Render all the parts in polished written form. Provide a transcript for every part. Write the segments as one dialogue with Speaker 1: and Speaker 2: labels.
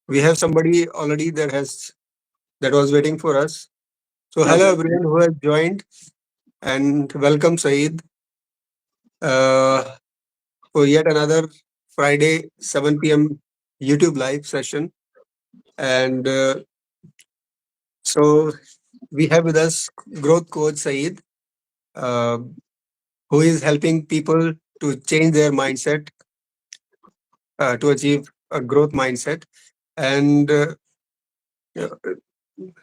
Speaker 1: we have somebody already that was waiting for us. So hello
Speaker 2: Okay.
Speaker 1: everyone who has joined, and welcome Saeed uh, for yet another Friday 7 p.m. YouTube live session. And so we have with us growth coach Saeed, uh, who is helping people to change their mindset to achieve a growth mindset. And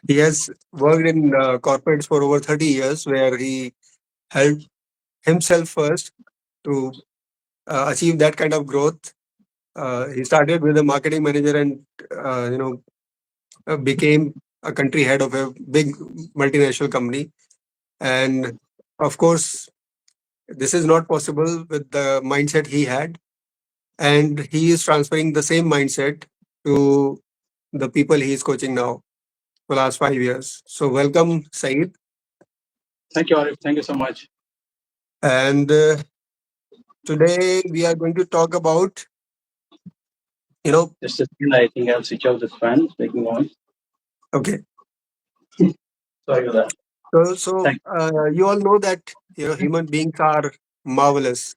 Speaker 1: he has worked in corporates for over 30 years, where he helped himself first to achieve that kind of growth. He started with a marketing manager and became a country head of a big multinational company. And of course, this is not possible with the mindset he had. And he is transferring the same mindset to the people he is coaching now for the last 5 years. So welcome, Saeed.
Speaker 2: Thank you, Arif. Thank you so much.
Speaker 1: And today we are going to talk about, you know,
Speaker 2: Just a second, I think I'll switch off this fan. It's making noise.
Speaker 1: okay.
Speaker 2: Sorry for that. Thank
Speaker 1: You all know that human beings are marvelous.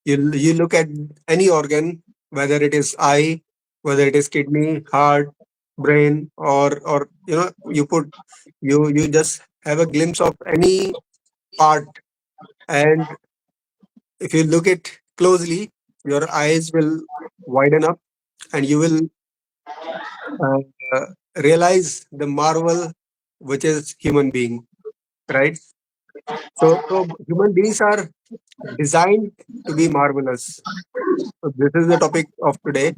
Speaker 1: You look at any organ, whether it is eye, whether it is kidney, heart, brain, or you just have a glimpse of any part, and if you look it closely, your eyes will widen up, and you will uh, uh, realize the marvel which is human being, right? So human beings are designed to be marvelous. So this is the topic of today.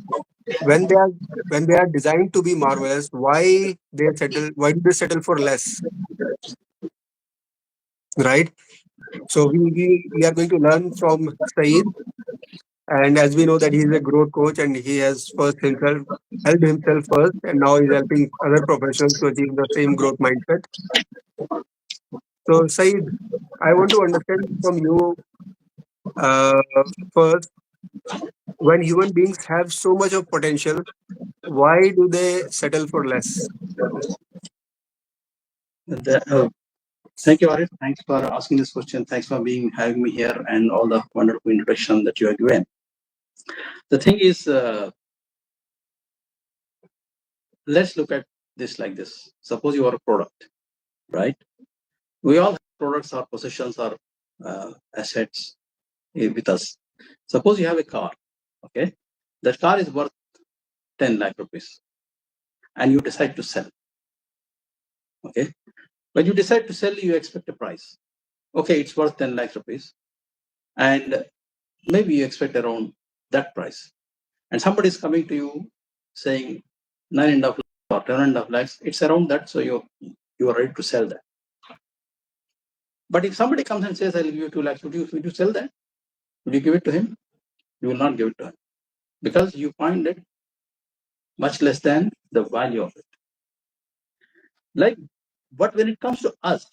Speaker 1: When they are when they are designed to be marvelous, why they settle? Why do they settle for less? Right. So we are going to learn from Saeed, and as we know that he is a growth coach and he has first himself helped himself first, and now he's helping other professionals to achieve the same growth mindset. So Saeed, I want to understand from you uh, first, when human beings have so much of potential, why do they settle for less?
Speaker 2: Thank you, Arif. Thanks for asking this question. Thanks for having me here and all the wonderful introduction that you have given. The thing is, let's look at this like this. Suppose you are a product, right? We all have products or possessions or assets with us. Suppose you have a car, okay? That car is worth 10 lakh rupees and you decide to sell, okay? When you decide to sell, you expect a price. Okay, it's worth 10 lakh rupees and maybe you expect around that price. And somebody is coming to you saying 9.5 lakhs or 10.5 lakhs, it's around that, so you are ready to sell that. But if somebody comes and says, I'll give you 2 lakhs, would you sell that? Would you give it to him? You will not give it to him because you find it much less than the value of it. Like, but when it comes to us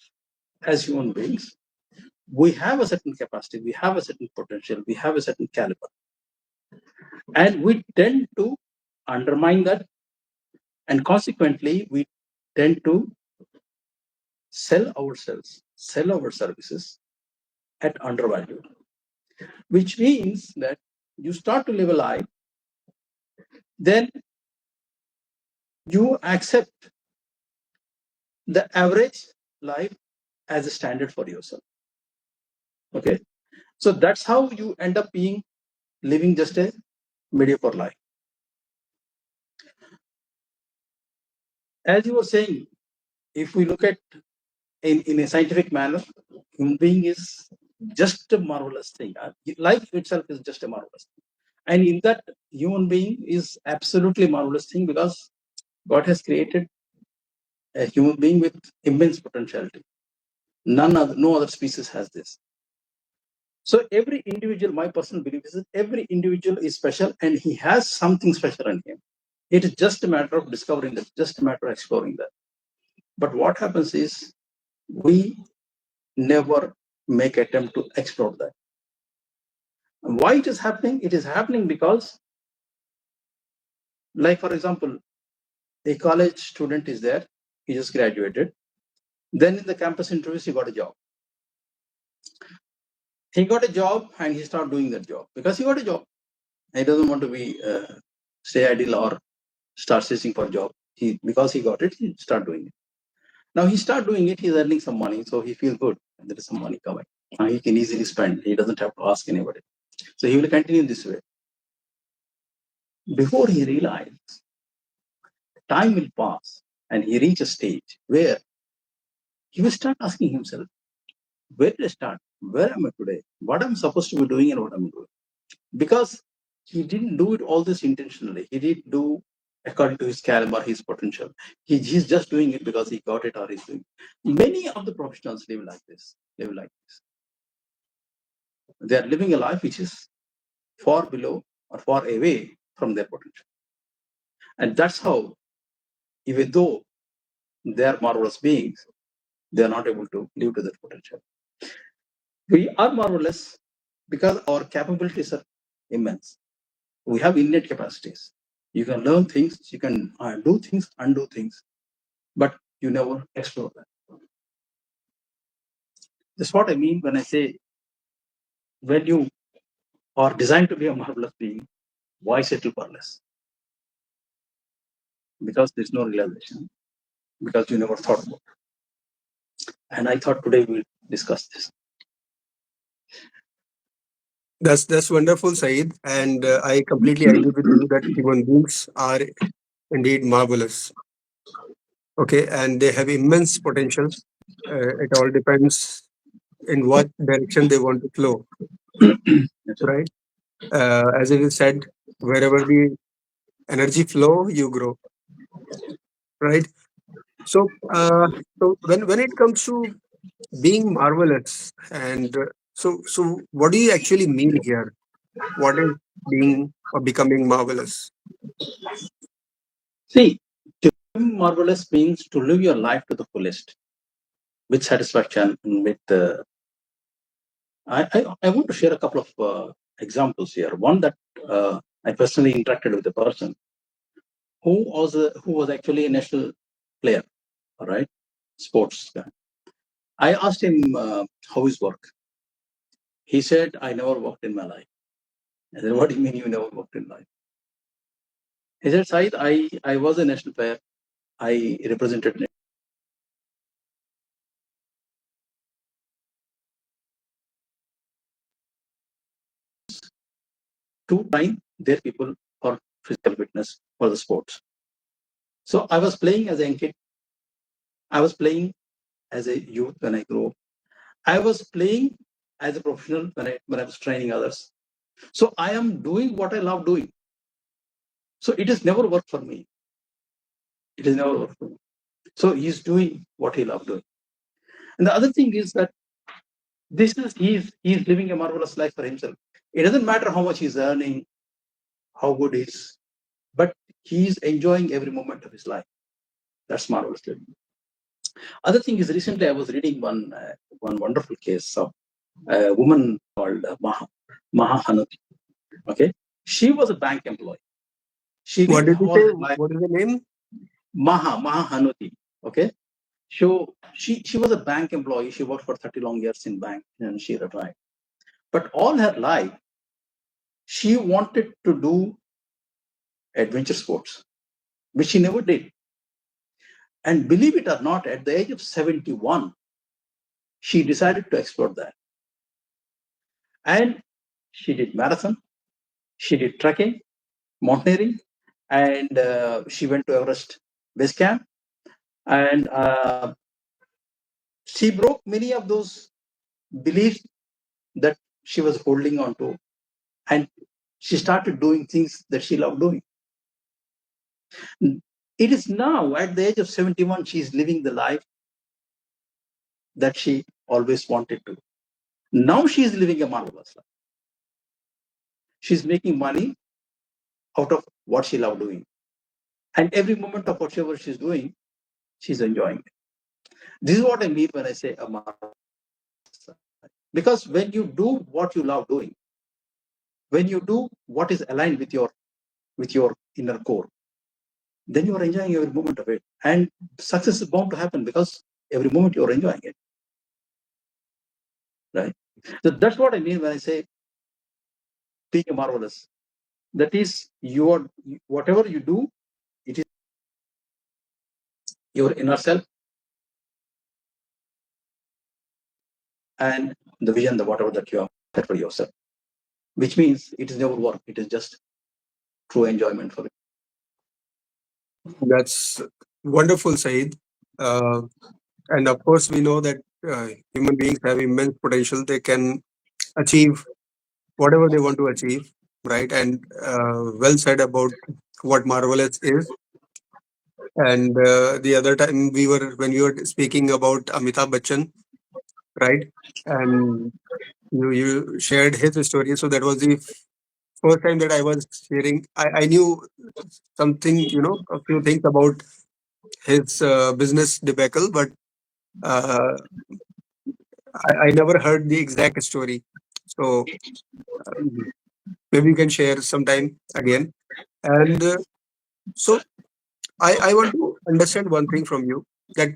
Speaker 2: as human beings, we have a certain capacity, we have a certain potential, we have a certain caliber, and we tend to undermine that, and consequently, we tend to sell ourselves, sell our services at undervalued, which means that you start to live a life, then you accept the average life as a standard for yourself. Okay, so that's how you end up living just a mediocre life. As you were saying, if we look at in a scientific manner, human being is just a marvelous thing. Life itself is just a marvelous thing. And in that, human being is absolutely marvelous thing because God has created a human being with immense potentiality. No other species has this. So every individual, my personal belief is that every individual is special and he has something special in him. It is just a matter of discovering that, just a matter of exploring that. But what happens is we never make attempt to explore that. And why it is happening? It is happening because Like, for example, a college student is there, he just graduated. Then in the campus interviews, he got a job. He got a job and he started doing that job because he got a job. He doesn't want to be stay idle or start searching for a job. Because he got it, he start doing it. Now he start doing it, he's earning some money, so he feels good. And there is some money coming. Now he can easily spend. He doesn't have to ask anybody. So he will continue this way. Before he realized, time will pass and he reach a stage where he will start asking himself, where did I start? Where am I today? What am I supposed to be doing and what am I doing? Because he didn't do it all this intentionally. He did do according to his caliber, his potential. He's just doing it because he got it or he's doing it. Many of the professionals live like this. They are living a life which is far below or far away from their potential. And that's how, even though they are marvelous beings, they are not able to live to that potential. We are marvelous because our capabilities are immense. We have innate capacities. You can learn things, you can do things, undo things, but you never explore that. That's what I mean when I say, when you are designed to be a marvelous being, why settle for less? Because there's no realization, because you never thought about it. And I thought today we'll discuss this.
Speaker 1: That's wonderful, Saeed, and I completely agree with you that human beings are indeed marvelous. Okay, and they have immense potential. It all depends in what direction they want to flow, right? As it is said, wherever the energy flow, you grow, right? So, when it comes to being marvelous, and so what do you actually mean here? What is being or becoming marvelous?
Speaker 2: See, to be marvelous means to live your life to the fullest with satisfaction and with I want to share a couple of examples here. One that I personally interacted with a person who was actually a national player, all right, sports guy. I asked him how his work. He said, "I never worked in my life." I said, "What do you mean you never worked in life?" He said, "Said, I was a national player. I represented to train their people for physical fitness for the sports. So I was playing as a kid. I was playing as a youth when I grew up. I was playing as a professional when I was training others. So I am doing what I love doing. So it has never worked for me. It has never worked for me. So he's doing what he loved doing. And the other thing is that he's living a marvelous life for himself. It doesn't matter how much he's earning, how good he is, but he's enjoying every moment of his life. That's marvelous living. Other thing is, recently I was reading one wonderful case of a woman called Maha Hanuti. Okay, she was a bank employee. She
Speaker 1: What
Speaker 2: lived
Speaker 1: did you
Speaker 2: all
Speaker 1: say?
Speaker 2: her life.
Speaker 1: What is the name?
Speaker 2: Maha Hanuti. Okay, so she was a bank employee. She worked for 30 long years in bank and she retired. But all her life, she wanted to do adventure sports, which she never did. And believe it or not, at the age of 71, she decided to explore that. And she did marathon, she did trekking, mountaineering, and she went to Everest base camp. And she broke many of those beliefs that she was holding on to. And she started doing things that she loved doing. It is now, at the age of 71, she is living the life that she always wanted to. Now she is living a marvelous life. She's making money out of what she loved doing. And every moment of whatever she's doing, she's enjoying it. This is what I mean when I say a marvelous life. Because when you do what you love doing, when you do what is aligned with your inner core, then you are enjoying every moment of it. And success is bound to happen because every moment you are enjoying it. Right? So that's what I mean when I say being marvelous. That is, whatever you do, it is your inner self and the vision, the whatever that you have set for yourself. Which means it is never work. It is just true enjoyment for it.
Speaker 1: That's wonderful, Saeed. Uh, and of course, we know that human beings have immense potential. They can achieve whatever they want to achieve, right? And well said about what marvelous is. And the other time when we were speaking about Amitabh Bachchan, right? And you shared his story. So that was the first time that I was hearing. I knew something, a few things about his business debacle, but uh, I never heard the exact story. So maybe you can share sometime again. And so I want to understand one thing from you, that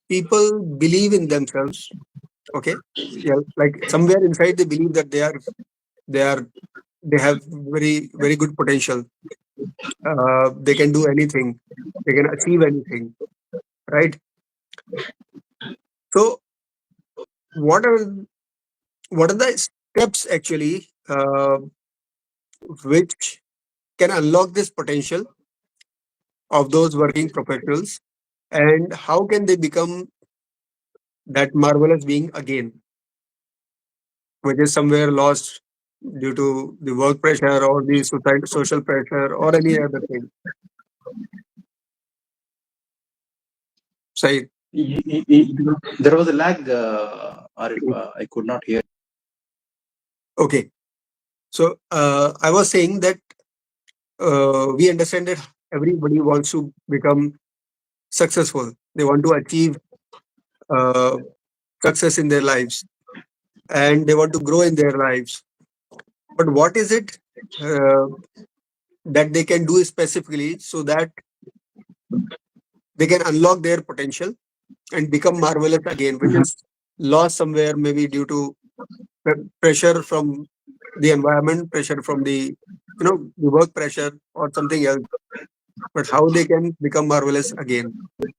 Speaker 1: people believe in themselves. Okay, yeah, like somewhere inside they believe that they are they have very good potential. They can do anything. They can achieve anything, right? So what are what are the steps actually which can unlock this potential of those working professionals, and how can they become that marvelous being again, which is somewhere lost due to the work pressure or the social pressure or any other thing? Say,
Speaker 2: There was a lag, Arif. I could not hear.
Speaker 1: okay. So I was saying that we understand that everybody wants to become successful. They want to achieve uh, success in their lives, and they want to grow in their lives. But what is it uh, that they can do specifically so that they can unlock their potential and become marvelous again, which is lost somewhere maybe due to pressure from the environment, pressure from the work pressure or something else. But how they can become marvelous again,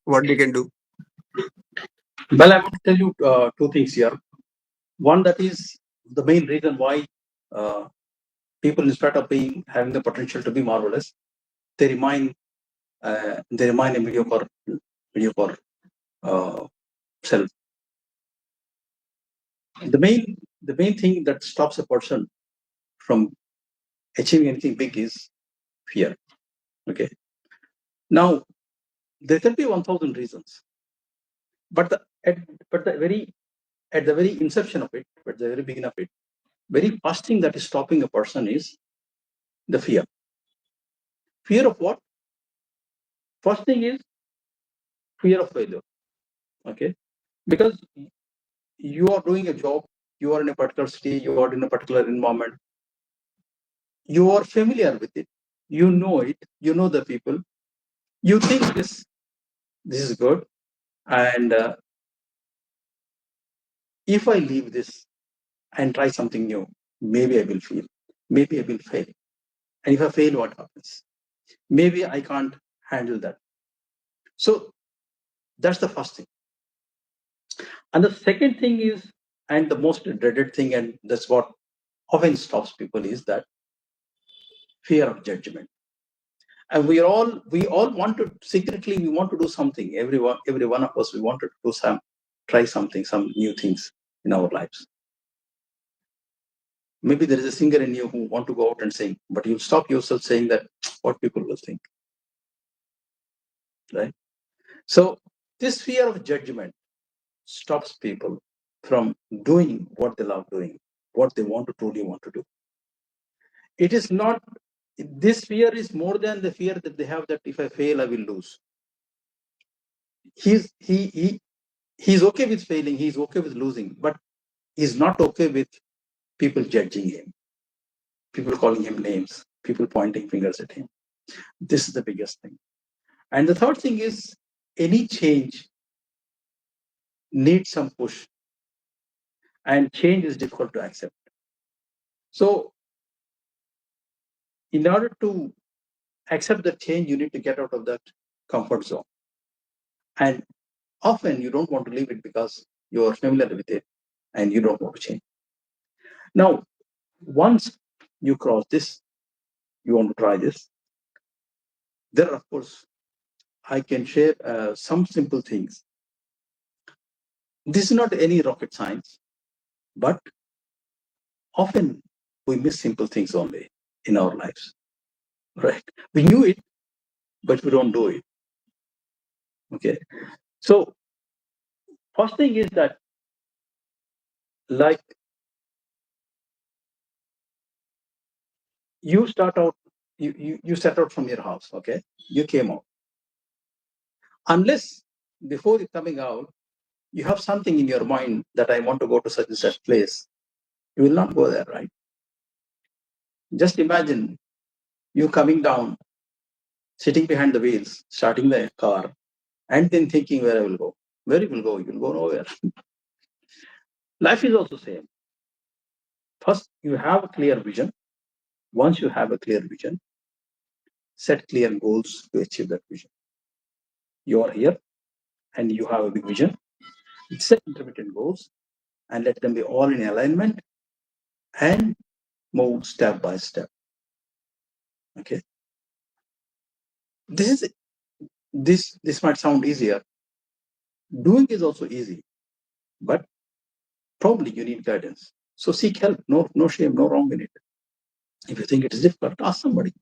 Speaker 1: what they can do?
Speaker 2: Well, I want to tell you two things here. One, that is the main reason why uh, people, instead of having the potential to be marvelous, they remain a mediocre self. The main thing that stops a person from achieving anything big is fear. Okay. Now there can be 1,000 reasons, but at the very inception of it, at the very beginning of it, very first thing that is stopping a person is the fear. Fear of what? First thing is fear of failure. Okay, because you are doing a job, you are in a particular city, you are in a particular environment, you are familiar with it, you know it, you know the people, you think this is good, and if I leave this and try something new, maybe I will fail, maybe I will fail, and if I fail, what happens? Maybe I can't handle that. So that's the first thing. And the second thing is, and the most dreaded thing, and that's what often stops people, is that fear of judgment. And we all want to secretly, we want to do something. Every one of us, we wanted to do try something, some new things in our lives. Maybe there is a singer in you who want to go out and sing, but you stop yourself saying that what people will think, right? So this fear of judgment stops people from doing what they love doing, what they want to truly want to do. It is not, this fear is more than the fear that they have that if I fail, I will lose. He's okay with failing, he's okay with losing, but he's not okay with people judging him, people calling him names, people pointing fingers at him. This is the biggest thing. And the third thing is any change needs some push, and change is difficult to accept. So in order to accept the change, you need to get out of that comfort zone. And often you don't want to leave it because you are familiar with it and you don't want to change. Now, once you cross this, you want to try this. There, of course, I can share some simple things. This is not any rocket science, but often we miss simple things only in our lives, right? We knew it, but we don't do it. Okay. So, first thing is that, like, you start out, you set out from your house, okay? You came out. Unless before you coming out, you have something in your mind that I want to go to such and such place, you will not go there, right? Just imagine you coming down, sitting behind the wheels, starting the car, and then thinking where I will go. Where you will go? You will go nowhere. Life is also same. First, you have a clear vision. Once you have a clear vision, set clear goals to achieve that vision. You are here and you have a big vision. Set intermittent goals and let them be all in alignment and move step by step. Okay. This might sound easier. Doing is also easy, but probably you need guidance. So seek help. No shame, no wrong in it. If you think it is difficult, ask somebody.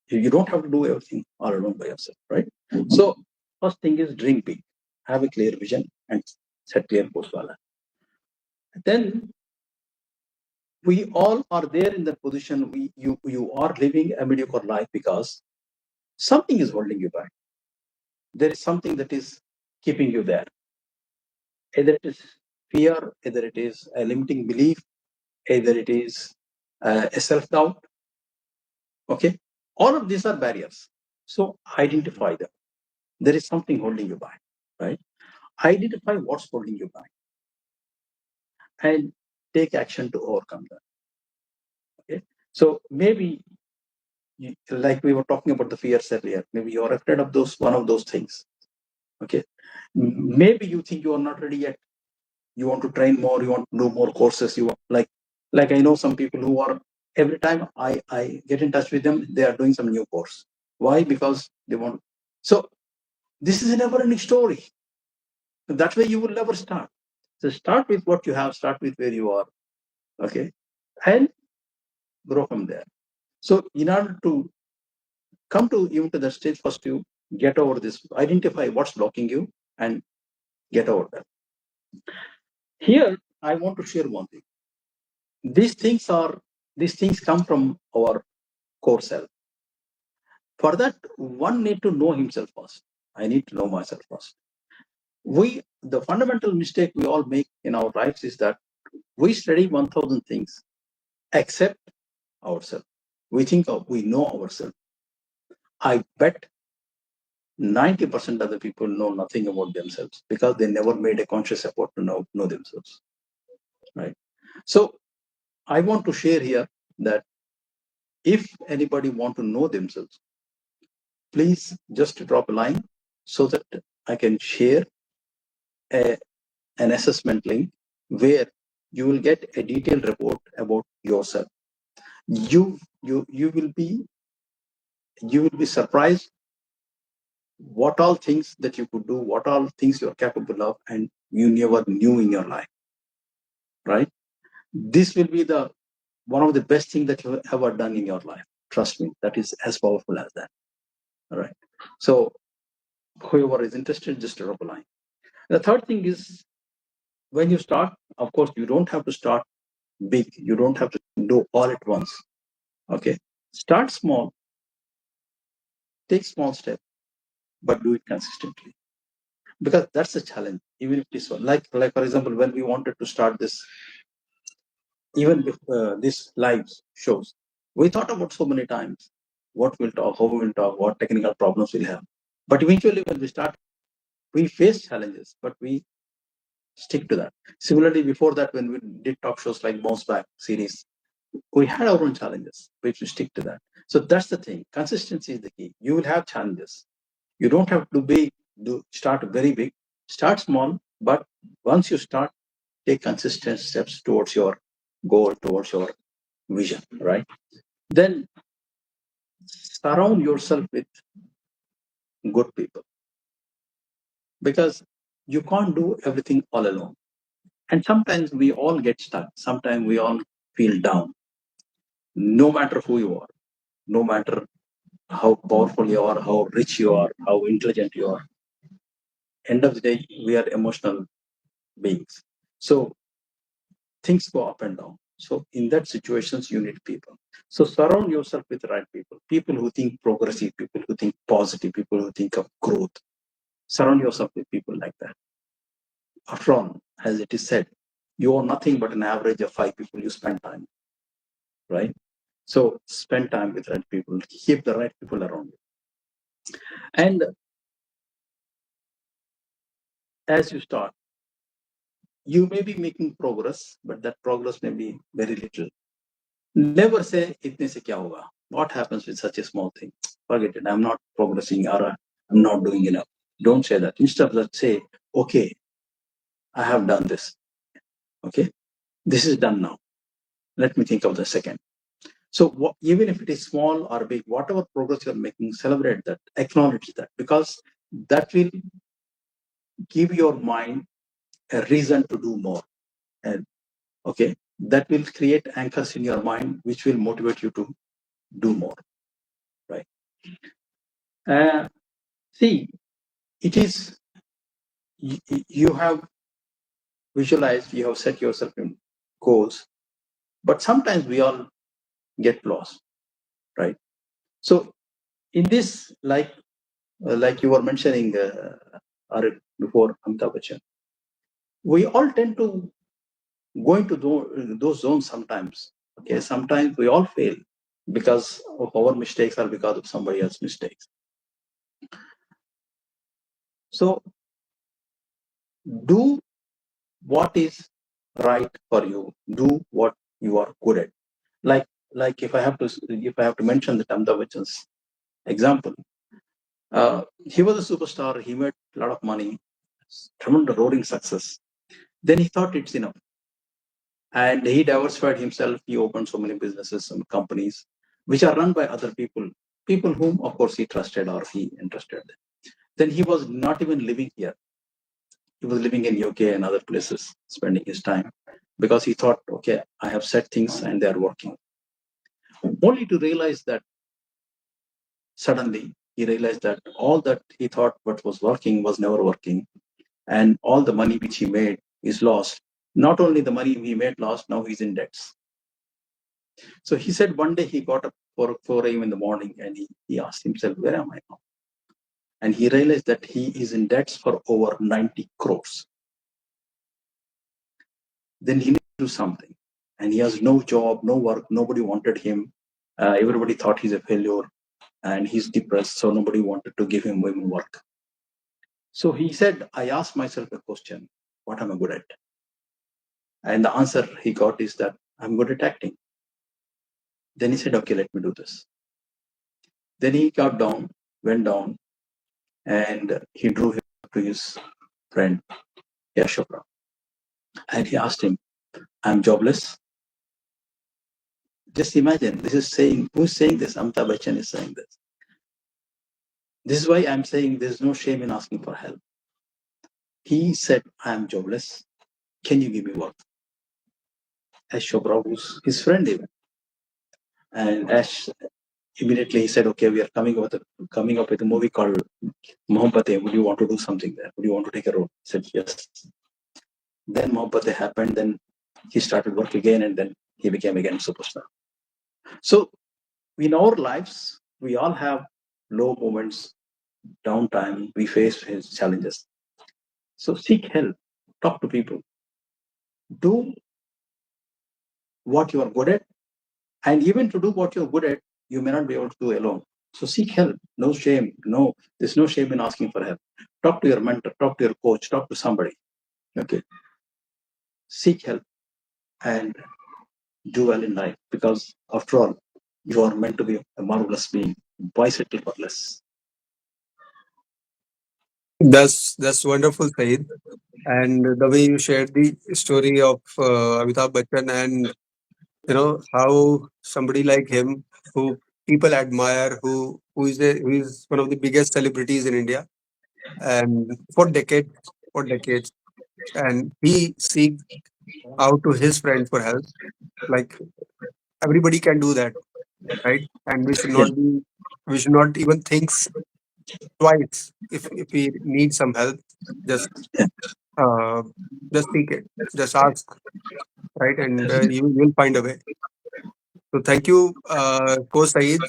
Speaker 2: You don't have to do everything all alone by yourself, right? So first thing is dream big, have a clear vision and set clear goals for that. Then we all are there in that position. You are living a mediocre life because something is holding you back. There is something that is keeping you there. Either it is fear, either it is a limiting belief, either it is a self-doubt. Okay, all of these are barriers. So identify them. There is something holding you back, right? Identify what's holding you back and take action to overcome that. Okay, so maybe like we were talking about the fears earlier, maybe you're afraid of one of those things. Okay, maybe you think you are not ready yet. You want to train more, you want to do more courses, you want, like I know some people who are, every time I get in touch with them, they are doing some new course. Why? Because they want. So this is a never ending story. That way you will never start. So start with what you have, start with where you are. Okay, and grow from there. So in order to come to even to the stage, first you get over this, identify what's blocking you and get over that. Here I want to share one thing. These things come from our core self. For that, one need to know himself first. I need to know myself first. The fundamental mistake we all make in our lives is that we study 1,000 things except ourselves. We think we know ourselves. I bet 90% of the people know nothing about themselves because they never made a conscious effort to know themselves. Right. So I want to share here that if anybody want to know themselves, please just drop a line so that I can share an assessment link where you will get a detailed report about yourself. You will be surprised what all things that you could do, what all things you're capable of, and you never knew in your life. Right? This will be one of the best things that you've ever done in your life. Trust me, that is as powerful as that. All right. So whoever is interested, just drop a line. The third thing is, when you start, of course, you don't have to start big. You don't have to do all at once. Okay. Start small, take small steps, but do it consistently. Because that's a challenge. Even if it is like for example, when we wanted to start this, even this live shows, we thought about so many times what we'll talk, how we will talk, what technical problems we'll have. But eventually when we start, we face challenges, but we stick to that. Similarly, before that, when we did talk shows like Bounce Back series, we had our own challenges, but we stick to that. So that's the thing. Consistency is the key. You will have challenges. You don't have to start very big. Start small, but once you start, take consistent steps towards your goal, towards your vision, right? Then surround yourself with good people, because you can't do everything all alone. And sometimes we all get stuck. Sometimes we all feel down. No matter who you are, no matter how powerful you are, how rich you are, how intelligent you are, end of the day, we are emotional beings. So things go up and down. So in that situations, you need people. So surround yourself with the right people, people who think progressive, people who think positive, people who think of growth. Surround yourself with people like that. After all, as it is said, you are nothing but an average of 5 people you spend time, right? So spend time with right people, keep the right people around you. And as you start, you may be making progress, but that progress may be very little. Never say, itne se kya hoga? What happens with such a small thing? Forget it. I'm not progressing, or I'm not doing enough. Don't say that. Instead of that, say, okay, I have done this. Okay, this is done now. Let me think of the second. So even if it is small or big, whatever progress you're making, celebrate that, acknowledge that, because that will give your mind a reason to do more. And okay, that will create anchors in your mind, which will motivate you to do more, right? See, it is, you have visualized, you have set yourself in goals, but sometimes we all get lost, right? So in this, like you were mentioning, Arif, before Amitabh Bachchan, we all tend to go into those zones sometimes. Okay, sometimes we all fail because of our mistakes or because of somebody else's mistakes. So do what is right for you. Do what you are good at. Like if I have to mention the Amitabh Bachchan's example, he was a superstar. He made a lot of money, tremendous roaring success. Then he thought it's enough, and he diversified himself. He opened so many businesses and companies, which are run by other people whom, of course, he trusted or he entrusted. Then he was not even living here. He was living in UK and other places, spending his time, because he thought, okay, I have set things and they are working. Only to realize that suddenly he realized that all that he thought what was working was never working, and all the money which he made is lost. Not only the money he made lost, now he's in debts. So he said one day he got up for 4 a.m. in the morning and he asked himself, where am I now? And he realized that he is in debts for over 90 crores. Then he needs to do something. And he has no job, no work, nobody wanted him. Everybody thought he's a failure and he's depressed, so nobody wanted to give him women work. So he said, I asked myself a question, what am I good at? And the answer he got is that I'm good at acting. Then he said, okay, let me do this. Then he went down, and he drew him to his friend, Yash Chopra. And he asked him, I'm jobless. Just imagine, who's saying this? Amitabh Bachchan is saying this. This is why I'm saying there's no shame in asking for help. He said, I'm jobless. Can you give me work? Yash Chopra was his friend even. And Ash immediately he said, okay, we are coming up with a movie called Mohabbatein. Would you want to do something there? Would you want to take a role? He said, yes. Then Mohabbatein happened. Then he started work again, and then he became again superstar. So in our lives, we all have low moments, downtime. We face his challenges. So seek help, talk to people, do what you are good at, and even to do what you're good at, you may not be able to do alone. So seek help. No shame. No, there's no shame in asking for help. Talk to your mentor. Talk to your coach. Talk to somebody. Okay. Seek help and do well in life because after all, you are meant to be a marvelous being. Why settle for less?
Speaker 1: That's wonderful, Saeed. And the way you shared the story of Amitabh Bachchan, and how somebody like him, who people admire, who is one of the biggest celebrities in India, and for decades, and he seeks out to his friend for help. Like, everybody can do that, right? And
Speaker 2: Yeah,
Speaker 1: we should not even think twice if we need some help. Just
Speaker 2: yeah,
Speaker 1: uh, just seek it, just ask, right? And you'll find a way. So thank you, Coach Saeed,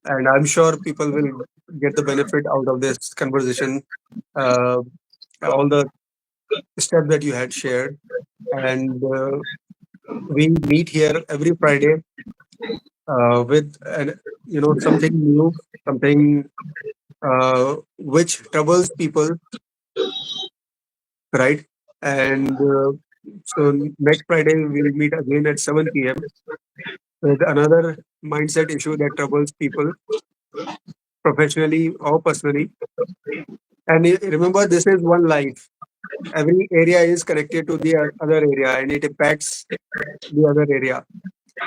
Speaker 1: and I'm sure people will get the benefit out of this conversation. Uh, all the steps that you had shared, and we meet here every Friday with something new, something which troubles people, right? And so next Friday we'll meet again at 7 p.m. with another mindset issue that troubles people professionally or personally. And remember, this is one life. Every area is connected to the other area, and it impacts the other area.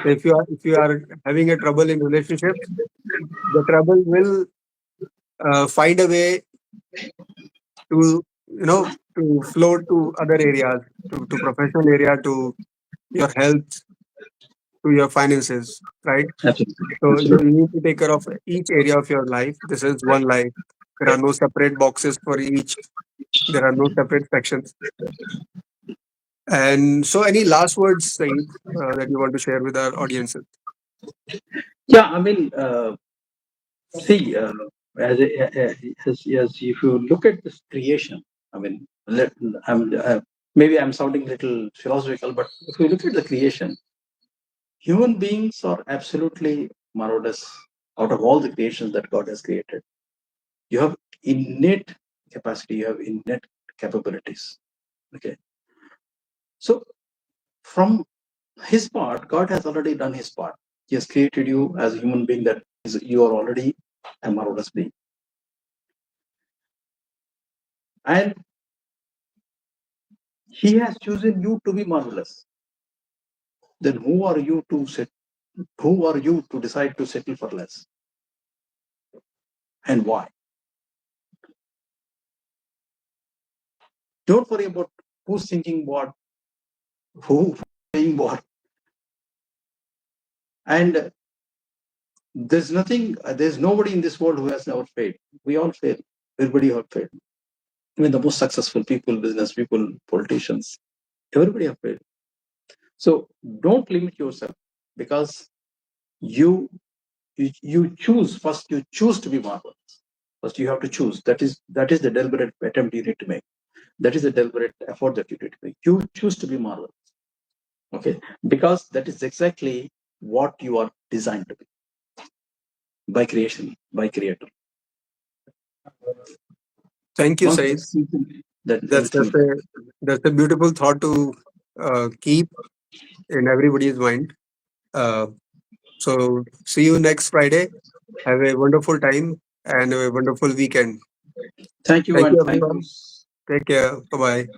Speaker 1: So if you are having a trouble in relationships, the trouble will find a way to flow to other areas, to professional area, to your health, to your finances, right?
Speaker 2: absolutely,
Speaker 1: So you
Speaker 2: absolutely.
Speaker 1: need to take care of each area of your life. This is one life. There are no separate boxes for each. There are no separate sections. And so, any last words, Saeed, that you want to share with our audiences?
Speaker 2: Yeah, I mean, see, as if you look at this creation, I mean, maybe I'm sounding a little philosophical, but if you look at the creation, human beings are absolutely marvelous out of all the creations that God has created. You have innate capacity, you have innate capabilities. Okay. So, from his part, God has already done his part. He has created you as a human being that you are already a marvelous being. And he has chosen you to be marvelous. Then who are you to decide to settle for less? And why? Don't worry about who's thinking what, who's saying what. And there's nobody in this world who has never failed. We all fail. Everybody have failed. Even the most successful people, business people, politicians, everybody have failed. So don't limit yourself because you you choose first. You choose to be marvelous. First, you have to choose. That is the deliberate attempt you need to make. That is the deliberate effort that you need to make. You choose to be marvelous. Okay, because that is exactly what you are designed to be by creation, by creator.
Speaker 1: Thank you,
Speaker 2: Once
Speaker 1: Saeed.
Speaker 2: this seeps in, then
Speaker 1: That's
Speaker 2: everything
Speaker 1: that's
Speaker 2: will.
Speaker 1: a that's a beautiful thought to keep in everybody's mind. Uh, so see you next Friday. Have a wonderful time and a wonderful weekend.
Speaker 2: Thank you
Speaker 1: Thank
Speaker 2: and
Speaker 1: you,
Speaker 2: thank you.
Speaker 1: everyone. Take care. Bye bye.